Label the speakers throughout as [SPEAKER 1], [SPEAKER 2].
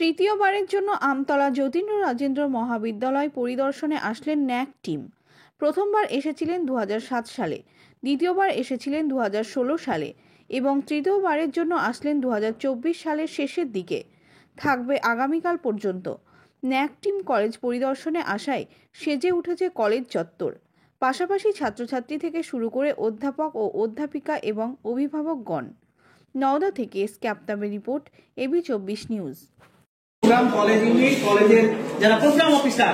[SPEAKER 1] তৃতীয়বারের জন্য আমতলা যতীন্দ্র রাজেন্দ্র মহাবিদ্যালয় পরিদর্শনে আসলেন ন্যাক টিম। প্রথমবার এসেছিলেন 2007 সালে, দ্বিতীয়বার এসেছিলেন 2016 সালে এবং তৃতীয়বারের জন্য আসলেন 2024 সালের শেষের দিকে। থাকবে আগামীকাল পর্যন্ত। ন্যাক টিম কলেজ পরিদর্শনে আসায় সেজে উঠেছে কলেজ চত্বর। পাশাপাশি ছাত্রছাত্রী থেকে শুরু করে অধ্যাপক ও অধ্যাপিকা এবং অভিভাবকগণ। নওদা থেকে ক্যাপ্তাবের report, A 24 news.
[SPEAKER 2] Program college unit কলেজের যারা প্রোগ্রাম অফিসার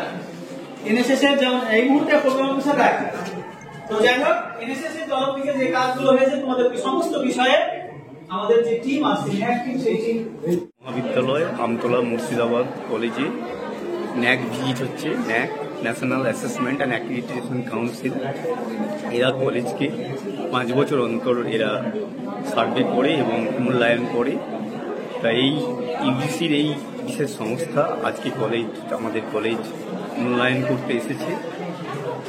[SPEAKER 2] এনএসএস এর যেমন এই মুহূর্তে প্রোগ্রাম অফিসার রাখে, তো যাই হোক এনএসএস এর তরফ থেকে যে কাজগুলো হয়েছে তোমাদের সমস্ত বিষয়ে আমাদের যে টিম আছে ন্যাক টিম, সেই টিম
[SPEAKER 3] মহাবিদ্যালয় আমতলা মুর্শিদাবাদ কলেজে ন্যাক ভিজিট হচ্ছে। NAAC national assessment and accreditation council, এরা কলেজকে 5 বছর অন্তর এরা সার্ভে করে এবং মূল্যায়ন করে। তাই এই ইউজিসির এই বিশেষ সংস্থা আজকে আমাদের কলেজ মূল্যায়ন করতে এসেছে।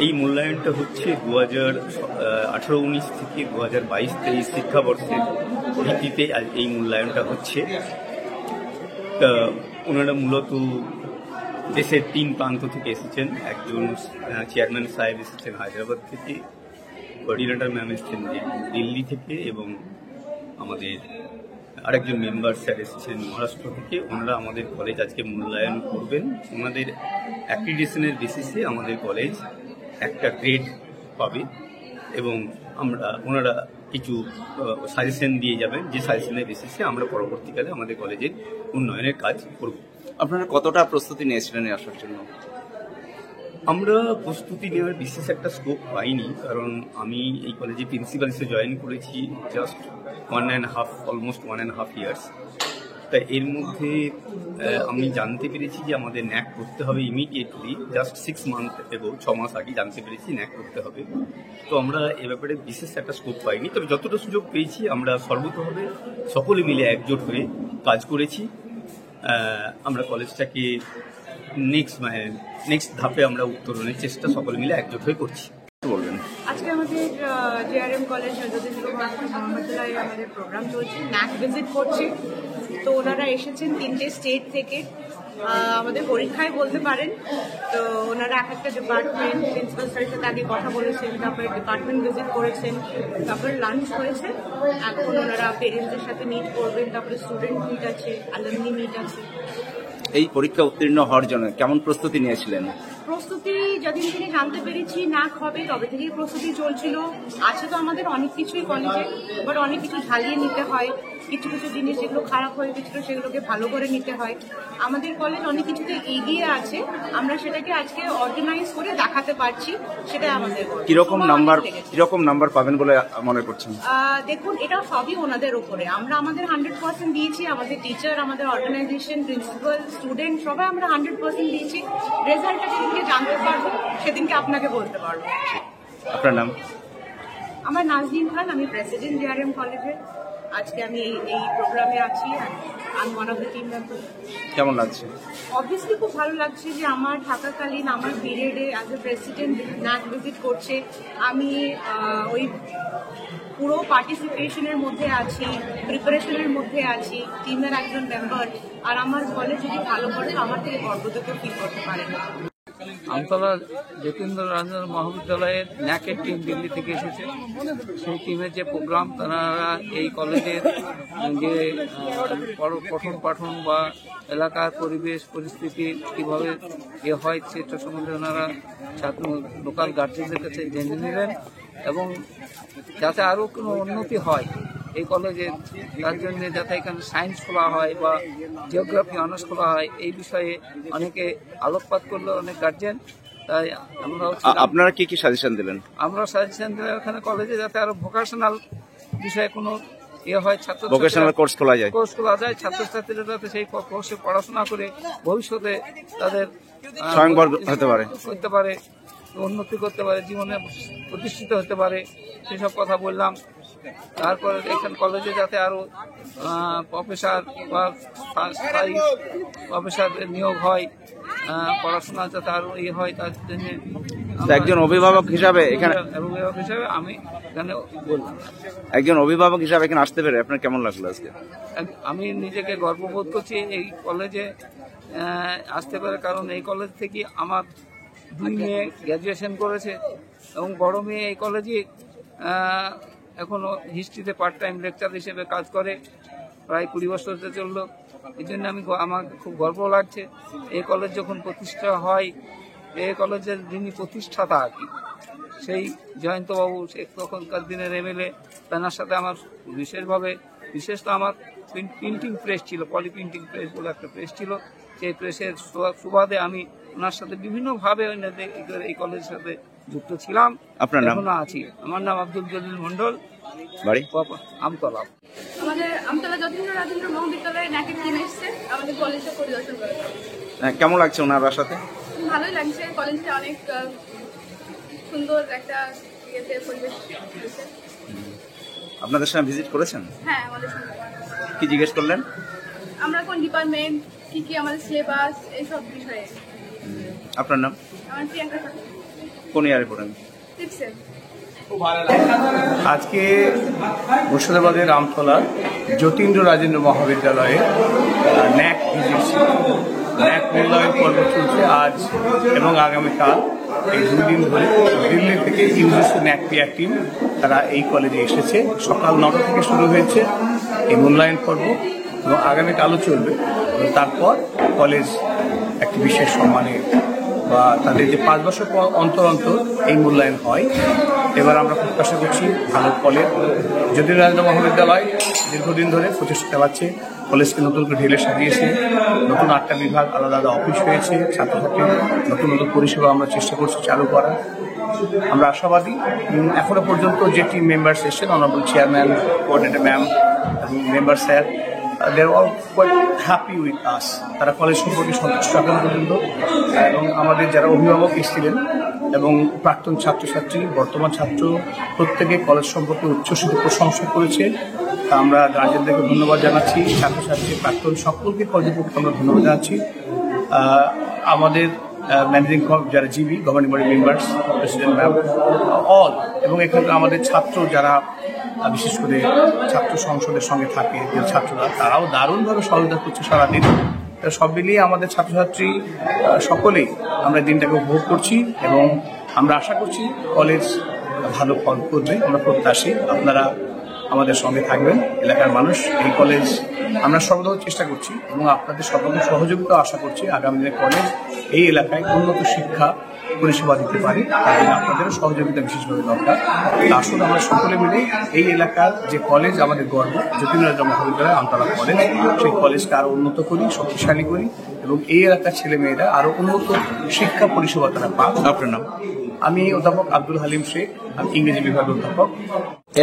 [SPEAKER 3] এই মূল্যায়নটা হচ্ছে 2018-19 থেকে 2022-23 শিক্ষাবর্ষের ভিত্তিতে এই মূল্যায়নটা হচ্ছে। তা ওনারা মূলত দেশের 3 প্রান্ত থেকে এসেছেন। একজন চেয়ারম্যান সাহেব এসেছেন হায়দ্রাবাদ থেকে, কোঅর্ডিনেটর ম্যাম এসেছেন দিল্লি থেকে এবং আমাদের আরেকজন মেম্বার স্যার এসেছেন মহারাষ্ট্র থেকে। ওনারা আমাদের কলেজ আজকে মূল্যায়ন করবেন। ওনাদের অ্যাক্রিডিটেশনের বেসিসে আমাদের কলেজ একটা গ্রেড পাবে এবং ওনারা কিছু সাজেশন দিয়ে যাবেন, যে সাজেশনের বেসিসে আমরা পরবর্তীকালে আমাদের কলেজের উন্নয়নের কাজ করব।
[SPEAKER 4] আপনারা কতটা প্রস্তুতি নিয়েছিলেন আসার জন্য?
[SPEAKER 3] আমরা প্রস্তুতি নেওয়ার বিশেষ একটা স্কোপ পাইনি, কারণ আমি এই কলেজে প্রিন্সিপাল হিসেবে জয়েন করেছি জাস্ট অলমোস্ট 1.5 ইয়ার্স। তাই এর মধ্যে আমি জানতে পেরেছি যে আমাদের ন্যাক করতে হবে ইমিডিয়েটলি। জাস্ট 6 মান্থ এগো, 6 মাস আগে জানতে পেরেছি ন্যাক করতে হবে। তো আমরা এ ব্যাপারে বিশেষ একটা স্কোপ পাইনি, তবে যতটা সুযোগ পেয়েছি আমরা সর্বতভাবে সকলে মিলে একজোট হয়ে কাজ করেছি। আমরা কলেজটাকে নেক্সট ধাপে আমরা উত্তরণের চেষ্টা সকলে মিলে একজোট হয়ে করছি।
[SPEAKER 4] বলবেন,
[SPEAKER 5] আজকে আমাদের জেআরএম কলেজ যতীন্দ্র মহাবিদ্যালয়ে আমাদের প্রোগ্রাম চলছে, ন্যাক ভিজিট করছে। তো ওনারা এসেছেন 3টে স্টেট থেকে। আমাদের পরীক্ষায় বলতে পারেন। তো ওনারা একটা ডিপার্টমেন্ট প্রিন্সিপাল স্যারের সাথে আগে কথা বলেছেন, তারপরে ডিপার্টমেন্ট ভিজিট করেছেন, তারপরে লাঞ্চ হয়েছে। এখন ওনারা পেরেন্টসদের সাথে মিট করবেন, তারপরে স্টুডেন্ট মিট আছে, অ্যালুমনি মিট আছে।
[SPEAKER 4] এই পরীক্ষা উত্তীর্ণ হওয়ার জন্য কেমন প্রস্তুতি নিয়েছিলেন?
[SPEAKER 5] প্রস্তুতি যেদিন থেকে জানতে পেরেছি ন্যাক হবে তবে থেকেই প্রস্তুতি চলছিল। আছে তো আমাদের অনেক কিছুই কলেজে, বাট অনেক কিছু ঝালিয়ে নিতে হয়। কিছু কিছু জিনিস যেগুলো খারাপ হয়ে গেছিল সেগুলোকে ভালো করে নিতে হয়। আমাদের কলেজ অনেক কিছুতে এগিয়ে আছে, আমরা সেটাকে আজকে অর্গানাইজ করে দেখাতে পারছি, সেটা আমাদের।
[SPEAKER 4] কিরকম নাম্বার পাবেন বলে মনে করছেন?
[SPEAKER 5] দেখুন, এটা সবই ওনাদের উপরে। আমরা আমাদের 100% দিয়েছি। আমাদের টিচার, আমাদের অর্গানাইজেশন, প্রিন্সিপাল, স্টুডেন্ট সবাই আমরা 100% দিয়েছি। রেজাল্টটা যেদিনকে জানতে পারবো সেদিনকে আপনাকে বলতে পারবো।
[SPEAKER 4] আপনার নাম?
[SPEAKER 5] আমার নাজনীন খান, আমি প্রেসিডেন্ট জেআরএম কলেজের। আজকে আমি এই প্রোগ্রামে আছি, আমি one of the team member.
[SPEAKER 4] কেমন লাগছে?
[SPEAKER 5] অবভিয়াসলি খুব ভালো লাগছে যে আমার থাকাকালীন আমার পিরিয়ডে as a president knack visit করছে। আমি ওই পুরো পার্টিসিপেশনের মধ্যে আছি, প্রিপারেশনের মধ্যে আছি, টিমের একজন মেম্বার। আর আমার কলেজ যদি ভালো করে আমার থেকে গর্ববোধ ফিল করতে পারে না।
[SPEAKER 6] আমতলা যতীন্দ্র রাজেন্দ্র মহাবিদ্যালয়ের ন্যাকের টিম দিল্লি থেকে এসেছে। সেই টিমের যে প্রোগ্রাম, তারা এই কলেজের যে পঠন পাঠন বা এলাকার পরিবেশ পরিস্থিতি কীভাবে হয় সেটা সম্বন্ধে ওনারা লোকাল গার্জেনদের কাছে জেনে নেবেন এবং যাতে আরও কোনো উন্নতি হয় এই কলেজে, তার জন্য যাতে এখানে সায়েন্স খোলা হয় বা জিওগ্রাফি অনার্স খোলা হয়, এই বিষয়ে অনেকে আলোকপাত করলো, অনেক গার্জেন। তাই
[SPEAKER 4] আপনারা কি সাজেশন দিলেন?
[SPEAKER 6] আমরা সাজেশন দিলাম এখানে কলেজে যাতে আরো ভোকেশনাল বিষয়ে কোনো হয়,
[SPEAKER 4] ভোকেশনাল কোর্স খোলা যায়,
[SPEAKER 6] ছাত্রছাত্রীরা যাতে সেই কোর্সে পড়াশোনা করে ভবিষ্যতে তাদের
[SPEAKER 4] স্বয়ংবর হতে পারে,
[SPEAKER 6] উন্নতি করতে পারে, জীবনে প্রতিষ্ঠিত হতে পারে, সেসব কথা বললাম। তারপরে এখানে কলেজে যাতে আরো প্রফেসর বা স্থায়ী প্রফেসর নিয়োগ হয়, পড়াশোনা যাতে আরো হয়, তার জন্য
[SPEAKER 4] তো একজন অভিভাবক হিসাবে এখানে
[SPEAKER 6] আমি এখানে বললাম,
[SPEAKER 4] একজন অভিভাবক হিসাবে এখানে আসতে পেরে আপনার কেমন লাগলো আজকে?
[SPEAKER 6] আমি নিজেকে গর্ববোধ করছি এই কলেজে আসতে পারে, কারণ এই কলেজ থেকে আমার 2 মেয়ে গ্র্যাজুয়েশন করেছে এবং বড় মেয়ে এই কলেজে এখনো হিস্ট্রিতে পার্ট টাইম লেকচার হিসেবে কাজ করে, প্রায় 20 বছর হতে চললো। এই জন্য আমার খুব গর্ব লাগছে। এই কলেজ যখন প্রতিষ্ঠা হয়, এই কলেজের যিনি প্রতিষ্ঠাতা আর কি, সেই জয়ন্তবাবু, সে তখনকার দিনের MLA, তার সাথে আমার বিশেষ তো আমার প্রিন্টিং প্রেস ছিল, পলি প্রিন্টিং প্রেস বলে একটা প্রেস ছিল। সেই প্রেসের সুবাদে আমি ওনার সাথে বিভিন্নভাবে এই কলেজের সাথে যুক্ত ছিলাম।
[SPEAKER 4] আপনার নাম?
[SPEAKER 6] এখনো আছি। আমার নাম আব্দুল জলিল মন্ডল,
[SPEAKER 4] বাড়ি
[SPEAKER 6] আমতলা।
[SPEAKER 7] আমাদের আমতলা যতীন্দ্র রাজেন্দ্র মহাবিদ্যালয়ে ন্যাকের টিম এসছে আমাদের কলেজটা পরিদর্শন করে।
[SPEAKER 4] কেমন লাগছে ওনার সাথে?
[SPEAKER 7] ভালোই লাগছে, কলেজটা অনেক সুন্দর একটা পরিবেশ হয়েছে।
[SPEAKER 4] আপনাদের সঙ্গে ভিজিট করেছেন?
[SPEAKER 7] হ্যাঁ, আমাদের সঙ্গে।
[SPEAKER 4] কি জিজ্ঞেস করলেন?
[SPEAKER 7] আমরা কোন ডিপার্টমেন্ট, কি আমাদের সিলেবাস, এইসব বিষয়ে।
[SPEAKER 4] আপনার নাম?
[SPEAKER 7] আমার প্রিয়াঙ্কা খাতুন।
[SPEAKER 4] কোন ইয়ারে পড়েন?
[SPEAKER 7] 6
[SPEAKER 8] আজকে মুর্শিদাবাদের আমতলার যতীন্দ্র রাজেন্দ্র মহাবিদ্যালয়ে ন্যাক ভিজিট ছিল। ন্যাক মূল্যায়ন পর্ব চলছে আজ এবং আগামীকাল, এই 2 দিন ধরে। দিল্লি থেকে ইউজিসি ন্যাক পিআর টিম তারা এই কলেজে এসেছে। সকাল 9টা থেকে শুরু হয়েছে এই মূল্যায়ন পর্ব এবং আগামীকালও চলবে। তারপর কলেজ একটি বিশেষ সম্মানে বা তাদের যে 5 বছর পর অন্তর এই মূল্যায়ন হয়। এবার আমরা প্রত্যাশা করছি ভালো ফলে। যতীন্দ্র রাজেন্দ্র মহাবিদ্যালয় দীর্ঘদিন ধরে প্রচেষ্টা চালাচ্ছে, কলেজকে নতুন করে ঢেলে সাজিয়েছে, নতুন 8টা বিভাগ, আলাদা আলাদা অফিস হয়েছে, ছাত্রছাত্রী নতুন নতুন পরিষেবা আমরা চেষ্টা করছি চালু করার। আমরা আশাবাদী। এখনো পর্যন্ত যে টিম মেম্বার্স এসেছেন, অনারেবল চেয়ারম্যান, কোঅর্ডিনেটর ম্যাম এবং member sir, they are all quite happy with us. তারা কলেজ সম্পর্কে সন্তুষ্ট এখন পর্যন্ত। এবং আমাদের যারা অভিভাবক এসেছিলেন এবং প্রাক্তন ছাত্রছাত্রী, বর্তমান ছাত্র, প্রত্যেকে কলেজ সম্পর্কে উচ্ছ্বসিত প্রশংসা করেছে। আমরা গার্জেনদেরকে ধন্যবাদ জানাচ্ছি, ছাত্রছাত্রী, প্রাক্তন সকলকে কলেজের পক্ষে আমরা ধন্যবাদ জানাচ্ছি। আমাদের ম্যানেজিং যারা GB, governing body members, president ma'am, all, এবং এখানে আমাদের ছাত্র যারা বিশেষ করে ছাত্র সংসদের সঙ্গে থাকে যে ছাত্ররা, তারাও দারুণভাবে সহযোগিতা করছে সারাদিন। সব মিলিয়ে আমাদের ছাত্রছাত্রী সকলেই আমরা দিনটাকে উপভোগ করছি এবং আমরা আশা করছি কলেজ ভালো ফল করবে। আমরা প্রত্যাশী আপনারা আমাদের সঙ্গে থাকবেন, এলাকার মানুষ। এই কলেজ আমরা সর্বদা চেষ্টা করছি এবং আপনাদের সকলের সহযোগিতা আশা করছি আগামী দিনে কলেজ এই এলাকায় উন্নত শিক্ষা পরিষেবা দিতে পারে। আপনাদেরও সহযোগিতা বিশেষভাবে দরকার। আসুন আমরা সকলে মিলে এই এলাকার যে কলেজ, আমাদের গর্ব যতীন্দ্র রাজেন্দ্র মহাবিদ্যালয় আমতলা কলেজ, সেই কলেজকে আরো উন্নত করি, শক্তিশালী করি এবং এই এলাকার ছেলে মেয়েরা আরো উন্নত শিক্ষা পরিষেবা তারা পাক। আপনার নাম? আমি অধ্যাপক আব্দুল হালিম শেখ, আমি ইংরেজি বিভাগের অধ্যাপক।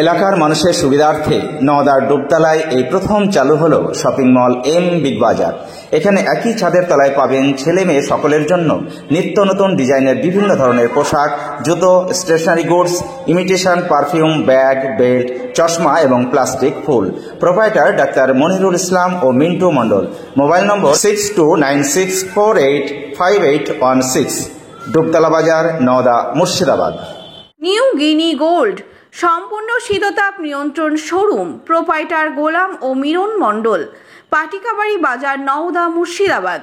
[SPEAKER 4] এলাকার মানুষের সুবিধার্থে নওদার ডুবতলায় এই প্রথম চালু হলো শপিং মল বিগ বাজার। এখানে একই ছাদের তলায় পাবেন ছেলে মেয়ে সকলের জন্য নিত্য নতুন ডিজাইনের বিভিন্ন ধরনের পোশাক, জুতো, stationery goods, imitation perfume, bag, belt, চশমা এবং প্লাস্টিক ফুল। প্রোপাইটার ডাক্তার মনিরুল ইসলাম ও মিন্টু মন্ডল। Mobile number 6296485816। ডুবতলা বাজার, Nowda, Murshidabad.
[SPEAKER 1] New guinea gold সম্পূর্ণ শীততাপ নিয়ন্ত্রণ শোরুম, প্রোপাইটার গোলাম ও মিরন মণ্ডল, পাটিকাবাড়ি বাজার, নওদা, মুর্শিদাবাদ।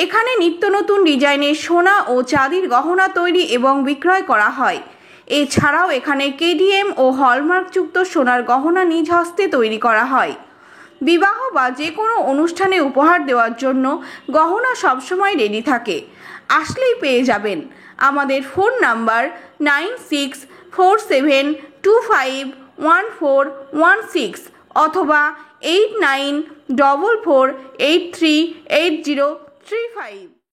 [SPEAKER 1] এখানে নিত্য নতুন ডিজাইনের সোনা ও চাঁদির গহনা তৈরি এবং বিক্রয় করা হয়। এছাড়াও এখানে কেডিএম ও হলমার্কযুক্ত সোনার গহনা নিজ হস্তে তৈরি করা হয়। বিবাহ বা যে কোনো অনুষ্ঠানে উপহার দেওয়ার জন্য গহনা সবসময় রেডি থাকে, আসলেই পেয়ে যাবেন। আমাদের ফোন নাম্বার 9647251416 অথবা 8944838035।